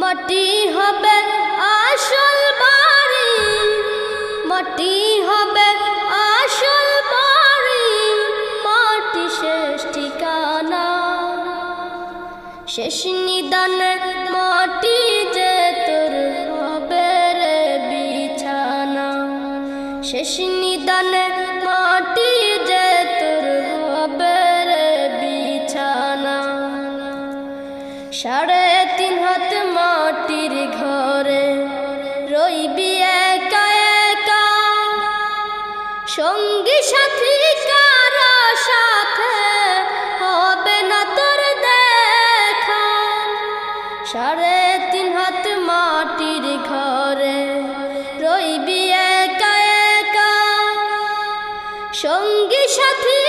মাটি হবে আসল বাড়ি, মাটি হবে আসল বাড়ি, মাটি শেষ ঠিকানা। শেষ নিদানে মাটি যে তোর হবে রে বিছানা, শেষ নিদানে মাটি যে তোর হবে রে বিছানা। 3.5 হাত মাটির ঘরে রইবি একা একা, সঙ্গী সাথী কারো সাথে হবে না তোর দেখা। 3.5 হাত মাটির ঘরে রইবি একা একা, সঙ্গী সাথী